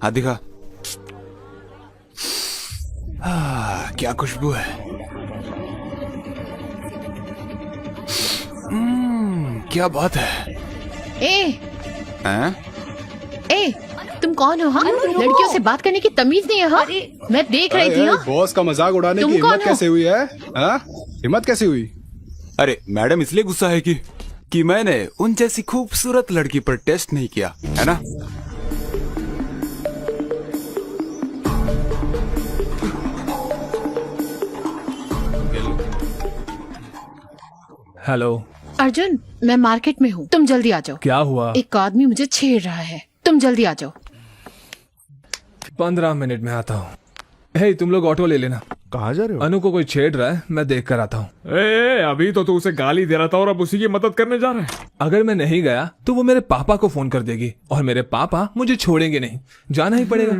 हाथ दिखा। क्या खुशबू है। क्या बात है। ए, तुम कौन हो? हाँ, लड़कियों से बात करने की तमीज नहीं है। हाँ, मैं देख रही थी। बॉस का मजाक उड़ाने की हिम्मत कैसे हुई है? हिम्मत कैसे हुई? अरे मैडम इसलिए गुस्सा है कि मैंने उन जैसी खूबसूरत लड़की पर टेस्ट नहीं किया है ना। हेलो अर्जुन, मैं मार्केट में हूँ, तुम जल्दी आ जाओ। क्या हुआ? एक आदमी मुझे छेड़ रहा है, तुम जल्दी आ जाओ। 15 मिनट में आता हूँ। हे, तुम लोग ऑटो ले लेना। कहाँ जा रहे हो? अनु को कोई छेड़ रहा है, मैं देख कर आता हूँ। अभी तो तू उसे गाली दे रहा था और अब उसी की मदद करने जा रहा है। अगर मैं नहीं गया तो वो मेरे पापा को फोन कर देगी और मेरे पापा मुझे छोड़ेंगे नहीं, जाना ही पड़ेगा।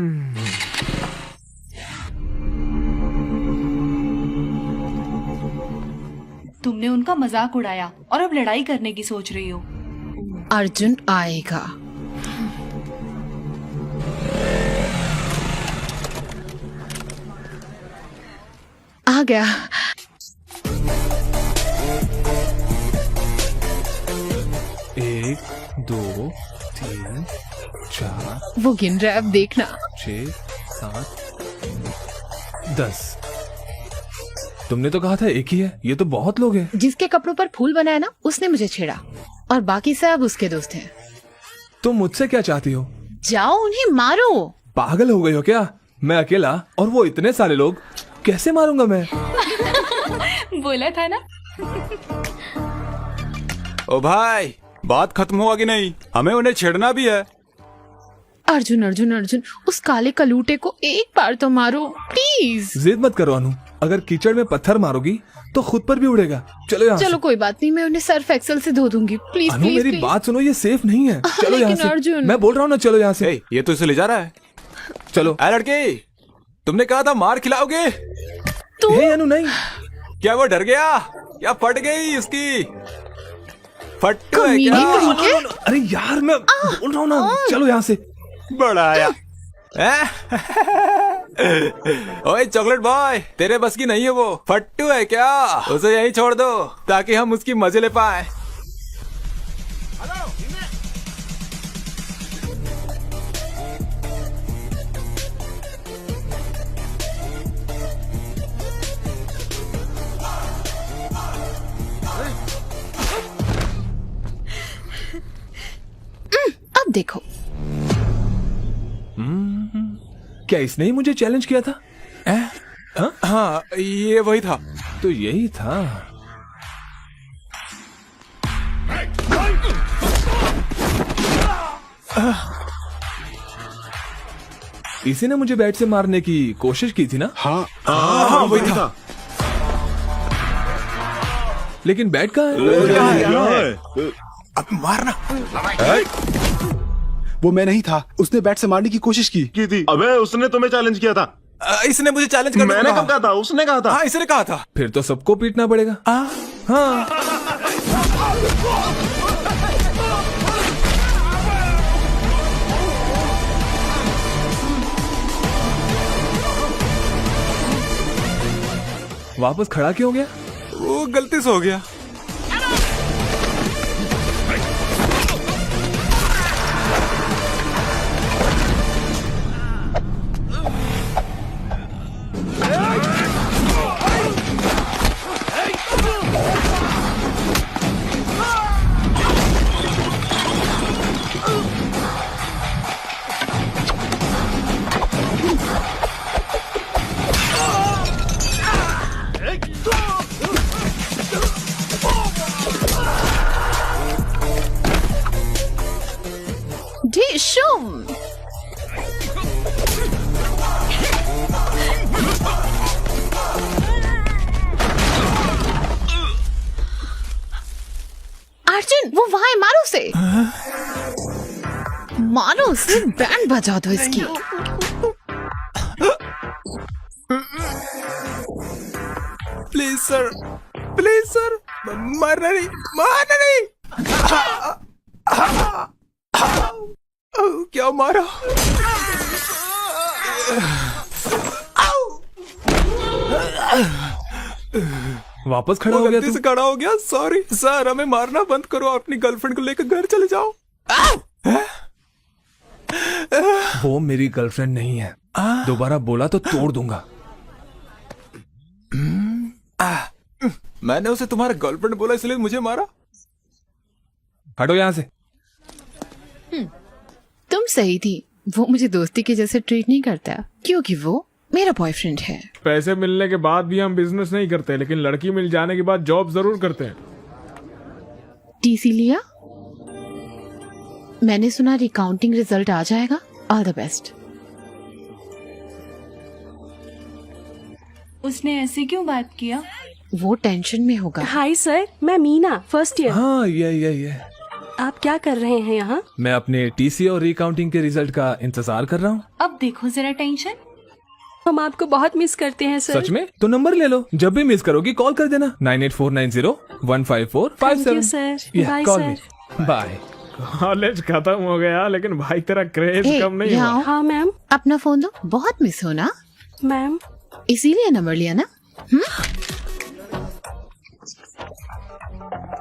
तुमने उनका मजाक उड़ाया और अब लड़ाई करने की सोच रही हो। अर्जुन आएगा। आ गया। एक, दो, तीन, चार, वो गिन रहा है, अब देखना। 6, 7, 10। तुमने तो कहा था एक ही है, ये तो बहुत लोग हैं। जिसके कपड़ों पर फूल बनाया ना, उसने मुझे छेड़ा और बाकी सब उसके दोस्त हैं। तुम मुझसे क्या चाहती हो? जाओ उन्हें मारो। पागल हो गई हो क्या? मैं अकेला और वो इतने सारे लोग, कैसे मारूंगा मैं? बोला था ना। ओ भाई, बात खत्म हुआ कि नहीं? हमें उन्हें छेड़ना भी है। अर्जुन अर्जुन अर्जुन, उस काले कलूटे को एक बार तो मारो प्लीज। जिद मत करो अनु, अगर कीचड़ में पत्थर मारोगी तो खुद पर भी उड़ेगा। चलो यहाँ चलो से। कोई बात नहीं, मैं उन्हें सर्फ एक्सेल से धो दूंगी। प्लीज अनु प्लीज मेरी प्लीज। बात सुनो, ये सेफ नहीं है। चलो यहाँ लेकिन से। अर्जुन। मैं बोल रहा हूँ ना, चलो यहाँ से। ये तो इसे ले जा रहा है। चलो। अरे लड़के, तुमने कहा था मार खिलाओगे। हे अनु नहीं। क्या वो डर गया? क्या फट गई उसकी? फट्टू है कमीने क्या? कहीं के? अरे यार, मैं बोल रहा हूँ ना, चलो यहाँ से। बड़ा आया। ओए चॉकलेट बॉय, तेरे बस की नहीं है वो। फट्टू है क्या? उसे यहीं छोड़ दो ताकि हम उसकी मजे ले पाए। अब देखो। क्या इसने ही मुझे चैलेंज किया था? हाँ, ये वही था। तो यही था। इसी ने मुझे बैट से मारने की कोशिश की थी ना? हाँ वही था। लेकिन बैट कहाँ है? अब मारना। वो मैं नहीं था, उसने बैट से मारने की कोशिश की थी। अबे उसने तुम्हें चैलेंज किया था। इसने मुझे चैलेंज करने मैंने कब कहा था? उसने कहा था। हाँ, इसने कहा था। फिर तो सबको पीटना पड़ेगा। हाँ। वापस खड़ा क्यों हो गया? वो गलती से हो गया। डिशुम। अर्जुन, वो वहां है, मारो उसे। मारो उसे, बैंड बजा दो इसकी। प्लीज सर, प्लीज सर, मारना नहीं, मारना नहीं। क्या मारा? वापस खड़ा वो हो गया गलती तू? से खड़ा हो गया, सॉरी सर। हमें मारना बंद करो, अपनी गर्लफ्रेंड को लेकर घर चले जाओ। वो मेरी गर्लफ्रेंड नहीं है, दोबारा बोला तो तोड़ दूंगा। मैंने उसे तुम्हारा गर्लफ्रेंड बोला इसलिए मुझे मारा। हटो यहाँ से। तुम सही थी, वो मुझे दोस्ती के जैसे ट्रीट नहीं करता क्योंकि वो मेरा बॉयफ्रेंड है। पैसे मिलने के बाद भी हम बिजनेस नहीं करते, लेकिन लड़की मिल जाने के बाद जॉब जरूर करते हैं। टीसी लिया? मैंने सुना रिकाउंटिंग रिजल्ट आ जाएगा। All the best. उसने ऐसे क्यों बात किया? वो टेंशन में होगा। हाय सर, मैं मीना, फर्स्ट ईयर। हाँ ये आप क्या कर रहे हैं यहाँ? मैं अपने टीसी और रिकाउंटिंग के रिजल्ट का इंतजार कर रहा हूँ। अब देखो जरा टेंशन। हम आपको बहुत मिस करते हैं सर। सच में? तो नंबर ले लो, जब भी मिस करोगी कॉल कर देना। 9849015457। Thank you, sir. Bye, sir. Bye. College खत्म हो गया, लेकिन भाई तेरा क्रेज ए, कम नहीं यहाँ हुआ। आओ। हाँ मैम। अपना फोन दो। बहुत मिस हो ना, मैम इसीलिए नंबर लिया ना।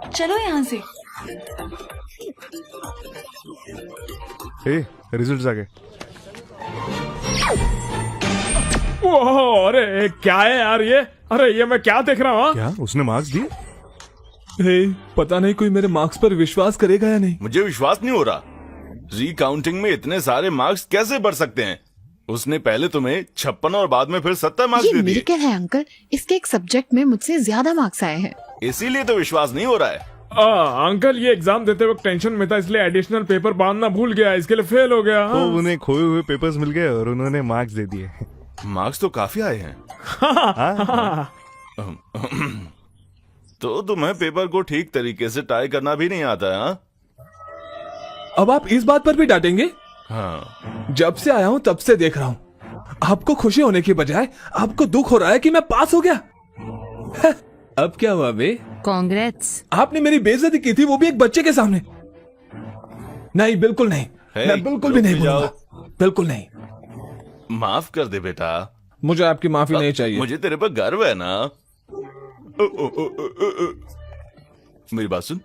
चलो यहाँ से। रिजल्ट आ गए। ओह, अरे क्या है यार ये? अरे ये मैं क्या देख रहा हूँ? क्या उसने मार्क्स दिए? पता नहीं कोई मेरे मार्क्स पर विश्वास करेगा या नहीं। मुझे विश्वास नहीं हो रहा। रिकाउंटिंग में इतने सारे मार्क्स कैसे बढ़ सकते हैं? उसने पहले तुम्हें 56 और बाद में फिर 70 मार्क्स ये दे दिए। मिलकर है अंकल, इसके एक सब्जेक्ट में मुझसे ज्यादा मार्क्स आए हैं। इसीलिए तो विश्वास नहीं हो रहा है। अंकल ये एग्जाम देते वक्त टेंशन में था, इसलिए एडिशनल पेपर बांधना भूल गया, इसके लिए फेल हो गया। तो उन्हें खोए हुए पेपर्स मिल गए और उन्होंने मार्क्स दे दिए। मार्क्स तो काफी आए हैं। तो तुम्हें पेपर को ठीक तरीके से टाई करना भी नहीं आता है? हाँ? अब आप इस बात पर भी डांटेंगे? हाँ। जब से आया हूँ तब से देख रहा हूँ, आपको खुशी होने की बजाय आपको दुख हो रहा है कि मैं पास हो गया। अब क्या हुआ बे? कांग्रेट्स। आपने मेरी बेइज्जती की थी, वो भी एक बच्चे के सामने। नहीं, बिल्कुल नहीं। मैं बिल्कुल भी नहीं रुक जाओ। बोलूंगा, बिल्कुल नहीं। माफ कर दे बेटा, मुझे आपकी माफी नहीं चाहिए। मुझे तेरे पर गर्व है ना। मेरी बात सुन,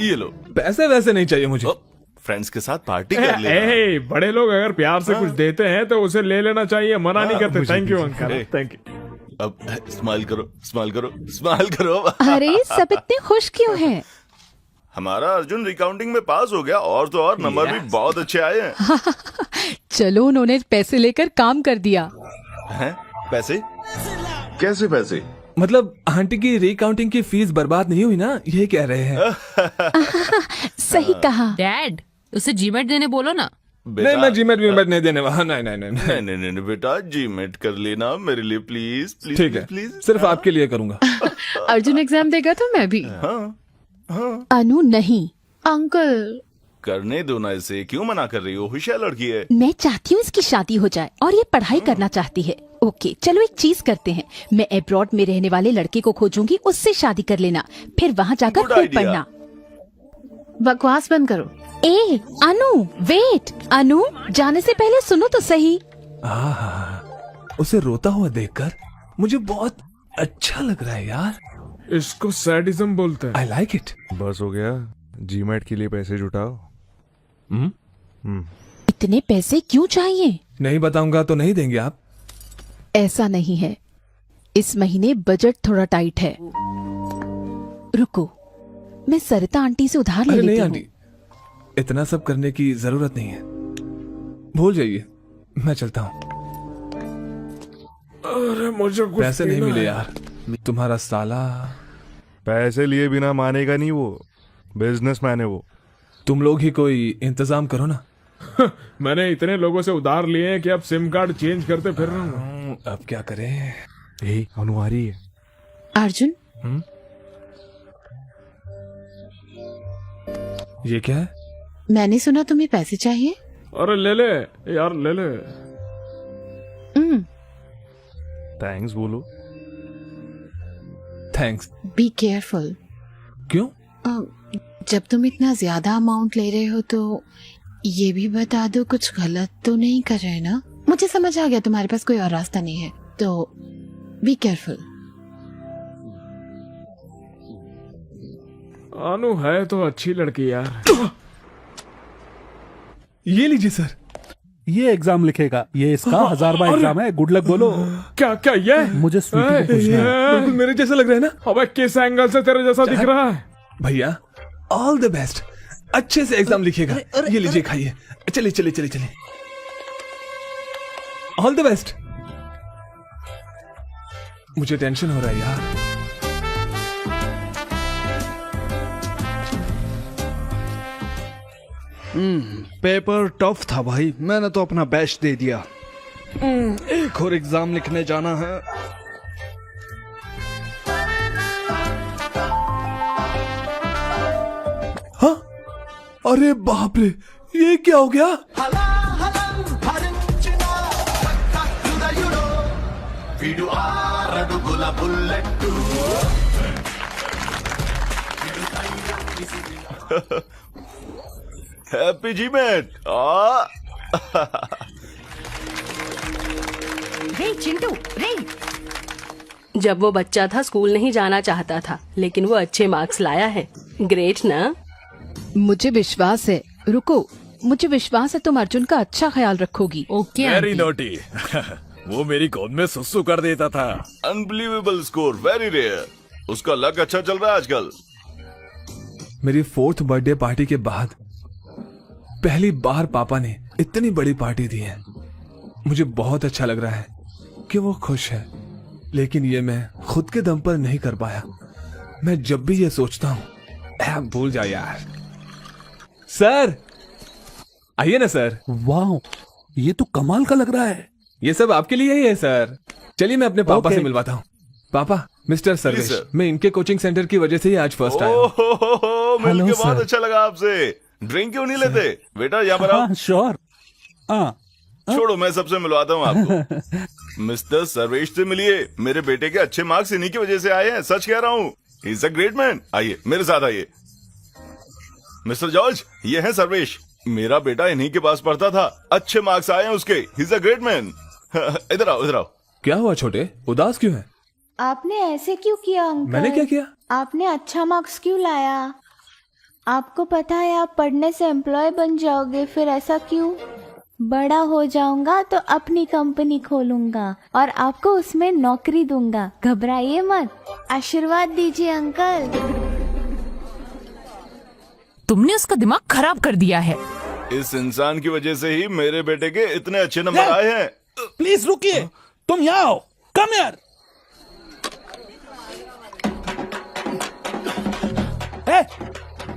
ये लो। पैसे वैसे नहीं चाहिए मुझे। फ्रेंड्स के साथ पार्टी कर लेना। ए, बड़े लोग अगर प्यार से कुछ देते हैं तो उसे ले लेना चाहिए, मना नहीं करते। Thank you uncle, thank you. अब स्माइल करो, स्माइल करो, स्माइल करो। अरे सब इतने खुश क्यों हैं? हमारा अर्जुन रिकाउंटिंग में पास हो गया, और तो और नंबर भी बहुत अच्छे आए हैं। चलो उन्होंने पैसे लेकर काम कर दिया। हैं? पैसे? कैसे पैसे? मतलब आंटी की रिकाउंटिंग की फीस बर्बाद नहीं हुई ना, ये कह रहे हैं। सही कहा। डैड, उसे जीमेट देने बोलो ना। नहीं, मैं जीमेट वीमेट नहीं देने वाला। नहीं नहीं नहीं नहीं नहीं नहीं बेटा, जीमेट कर लेना मेरे लिए प्लीज प्लीज। ठीक है, प्लीज, सिर्फ आपके लिए करूंगा। अर्जुन एग्जाम देगा तो मैं भी। अनु नहीं। अंकल करने दो ना, इसे क्यों मना कर रही हो? होशियार लड़की है। मैं चाहती हूँ इसकी शादी हो जाए और ये पढ़ाई करना चाहती है। ओके चलो एक चीज करते हैं, मैं अब्रॉड में रहने वाले लड़के को खोजूंगी, उससे शादी कर लेना, फिर वहाँ जाकर Good खूब idea. पढ़ना। बकवास बंद करो। ए अनु वेट, अनु जाने से पहले सुनो तो सही। उसे रोता हुआ देखकर मुझे बहुत अच्छा लग रहा है यार। इसको सैडिज्म बोलते हैं। I like it. बस हो गया, जीमेट के लिए पैसे जुटाओ। इतने पैसे क्यों चाहिए? नहीं बताऊंगा तो नहीं देंगे आप? ऐसा नहीं है, इस महीने बजट थोड़ा टाइट है। रुको, मैं सरिता आंटी से उधार ले अरे नहीं लेती हूँ। आंटी, इतना सब करने की जरूरत नहीं है, भूल जाइए, मैं चलता हूँ। अरे मुझे कुछ पैसे नहीं पीना मिले है। यार, तुम्हारा साला। पैसे लिए बिना मानेगा नहीं, वो बिजनेसमैन है वो। तुम लोग ही कोई इंतजाम करो ना। मैंने इतने लोगों से उधार लिए हैं कि अब सिम कार्ड चेंज करते फिर रहा हूँ। अब क्या करें? अनु आ रही है। अर्जुन, ये क्या है? मैंने सुना तुम्हें पैसे चाहिए। अरे ले ले यार, ले ले। थैंक्स बोलो। थैंक्स। Be careful. क्यों? जब तुम इतना ज्यादा अमाउंट ले रहे हो तो ये भी बता दो कुछ गलत तो नहीं कर रहे ना? मुझे समझ आ गया तुम्हारे पास कोई और रास्ता नहीं है, तो बी केयरफुल। अनु है तो अच्छी लड़की यार। ये लीजिए सर। ये एग्जाम लिखेगा, ये इसका 1000 बार एग्जाम है। गुड लक बोलो। क्या क्या ये? मुझे स्वीटी को पूछना है। बिल्कुल मेरे जैसा लग रहा है ना? अबे किस एंगल से तेरे जैसा दिख रहा है? भैया ऑल द बेस्ट, अच्छे से एग्जाम लिखिएगा। ये लीजिए खाइए। चलिए चलिए चलिए चलिए, ऑल द बेस्ट। मुझे टेंशन हो रहा है यार। पेपर टफ था भाई, मैंने तो अपना बेस्ट दे दिया। एक और एग्जाम लिखने जाना है। हाँ? अरे बाप रे, ये क्या हो गया? हैप्पी जी मेट। रे चिंटू रे। जब वो बच्चा था स्कूल नहीं जाना चाहता था, लेकिन वो अच्छे मार्क्स लाया है। ग्रेट ना? मुझे विश्वास है। रुको, मुझे विश्वास है तुम अर्जुन का अच्छा ख्याल रखोगी। Okay very naughty. वो मेरी गोद में सुसु कर देता था। Unbelievable score, very rare. उसका लक अच्छा चल रहा है आजकल। मेरी 4th बर्थडे पार्टी के बाद पहली बार पापा ने इतनी बड़ी पार्टी दी है। मुझे बहुत अच्छा लग रहा है कि वो खुश है, लेकिन ये मैं खुद के दम पर नहीं कर पाया। मैं जब भी ये सोचता हूँ, भूल जा यार। सर आइए ना सर। वाह, ये तो कमाल का लग रहा है। ये सब आपके लिए ही है सर। चलिए मैं अपने पापा से मिलवाता हूँ। पापा, मिस्टर सर्वेश, मैं इनके कोचिंग सेंटर की वजह से ही आज फर्स्ट आया हूँ। मिलके बहुत अच्छा लगा आपसे। ड्रिंक क्यों नहीं लेते बेटा? यहाँ पर आओ। श्योर। छोड़ो, मैं सबसे मिलवाता हूँ आपको। मिस्टर सर्वेश से मिलिए। मेरे बेटे के अच्छे मार्क्स इन्हीं की वजह से आए हैं, सच कह रहा हूँ। He is a great man. आइए मेरे साथ आइए। मिस्टर जॉर्ज, ये है सर्वेश। मेरा बेटा इन्हीं के पास पढ़ता था, अच्छे मार्क्स आए हैं उसके। He is a great man. इधर आओ, इधर आओ। क्या हुआ छोटे, उदास क्यों है? आपने ऐसे क्यों किया अंकल? मैंने क्या किया? आपने अच्छा मार्क्स क्यों लाया? आपको पता है आप पढ़ने से एम्प्लॉय बन जाओगे, फिर ऐसा क्यों? बड़ा हो जाऊंगा तो अपनी कंपनी खोलूंगा और आपको उसमें नौकरी दूंगा। घबराइए मत, आशीर्वाद दीजिए अंकल। तुमने उसका दिमाग खराब कर दिया है। इस इंसान की वजह से ही मेरे बेटे के इतने अच्छे नंबर आए हैं। प्लीज रुकिए, तुम यहाँ आओ। कम यार।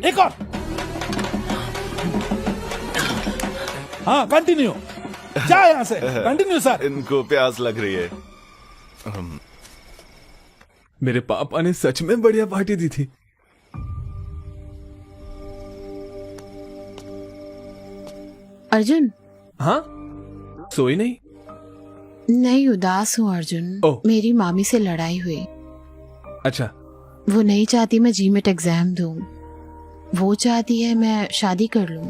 एक और। हाँ कंटिन्यू। जा यहाँ से। Continue sir. इनको प्यास लग रही है। मेरे पापा ने सच में बढ़िया पार्टी दी थी। अर्जुन। हाँ? सोई नहीं? नहीं, उदास हूँ अर्जुन। मेरी मामी से लड़ाई हुई। अच्छा। वो नहीं चाहती मैं जीमेट एग्जाम दूं, वो चाहती है मैं शादी कर लूं।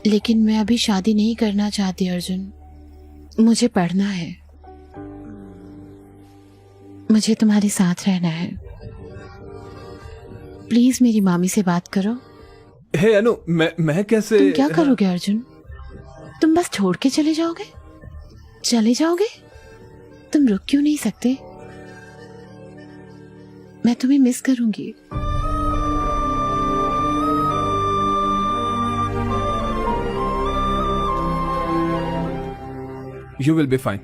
लेकिन मैं अभी शादी नहीं करना चाहती अर्जुन, मुझे पढ़ना है, मुझे तुम्हारे साथ रहना है। प्लीज मेरी मामी से बात करो। हे अनु, मैं कैसे? तुम क्या करोगे अर्जुन? तुम बस छोड़ के चले जाओगे? चले जाओगे? तुम रुक क्यों नहीं सकते? मैं तुम्हें मिस करूंगी। You will be fine.